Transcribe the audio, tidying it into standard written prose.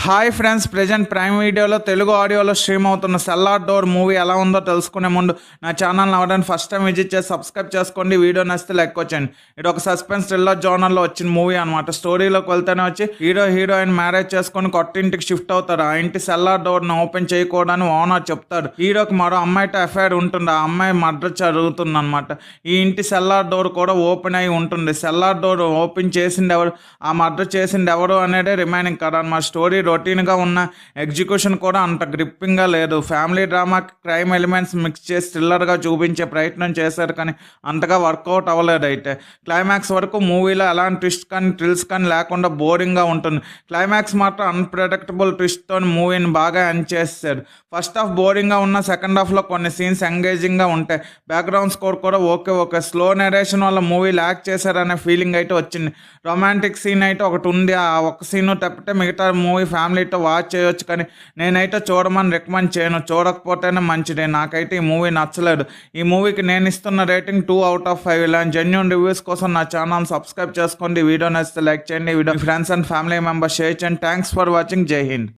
Hi friends, present prime వీడియోలో తెలుగు ఆడియోలో stream అవుతున్న సెల్లార్ డోర్ మూవీ ఎలా ఉందో తెలుసుకునే ముందు నా ఛానల్ని ఎవరైనా ఫస్ట్ టైం విజిట్ చేసి సబ్స్క్రైబ్ చేసుకోండి. వీడియో నచ్చితే లైక్ వచ్చేయండి. ఇది ఒక సస్పెన్స్ థ్రిల్లర్ జోనర్లో వచ్చిన మూవీ అనమాట. స్టోరీలోకి వెళ్తేనే వచ్చి హీరోయిన్ మ్యారేజ్ చేసుకొని కొత్త ఇంటికి షిఫ్ట్ అవుతారు. ఆ ఇంటి సెల్లార్ డోర్ని ఓపెన్ చేయకూడదని ఓనర్ చెప్తాడు. హీరోకి మరో అమ్మాయితో అఫైర్ ఉంటుంది. ఆ అమ్మాయి మర్డర్ జరుగుతుంది అనమాట. ఈ ఇంటి సెల్లార్ డోర్ కూడా ఓపెన్ అయి ఉంటుంది. సెల్లార్ డోర్ ఓపెన్ చేసింది ఎవరు, ఆ మర్డర్ చేసింది ఎవరు అనేది రిమైనింగ్ కదా అనమాట. స్టోరీ రొటీన్గా ఉన్న ఎగ్జిక్యూషన్ కూడా అంత గ్రిప్పింగ్గా లేదు. Family drama, crime elements mix చేసి థ్రిల్లర్గా చూపించే ప్రయత్నం చేశారు, కానీ అంతగా వర్కౌట్ అవ్వలేదు. అయితే క్లైమాక్స్ వరకు మూవీలో ఎలాంటి ట్విస్ట్ కానీ థ్రిల్స్ కానీ లేకుండా బోరింగ్గా ఉంటుంది. క్లైమాక్స్ మాత్రం అన్ప్రెడిక్టబుల్ ట్విస్ట్తో మూవీని బాగా ఎండ్ చేశారు. ఫస్ట్ హాఫ్ బోరింగ్గా ఉన్న సెకండ్ హాఫ్లో కొన్ని సీన్స్ ఎంగేజింగ్గా ఉంటాయి. బ్యాక్గ్రౌండ్ స్కోర్ కూడా ఓకే. స్లో నెరేషన్ వల్ల మూవీ ల్యాక్ చేశారనే ఫీలింగ్ అయితే వచ్చింది. రొమాంటిక్ సీన్ అయితే ఒకటి ఉంది. ఆ ఒక్క సీన్ తప్పితే మిగతా మూవీ ఫ్యామిలీతో వాచ్ చేయొచ్చు, కానీ నేనైతే చూడమని రికమెండ్ చేయను. చూడకపోతేనే మంచిదే. నాకైతే ఈ మూవీ నచ్చలేదు. ఈ మూవీకి నేను ఇస్తున్న రేటింగ్ 2/5. ఇలాంటి జెన్యూన్ రివ్యూస్ కోసం నా ఛానల్ సబ్స్క్రైబ్ చేసుకోండి. వీడియో నచ్చితే లైక్ చేయండి. Video friends and family members share చేయండి. Thanks for watching. జై హింద్.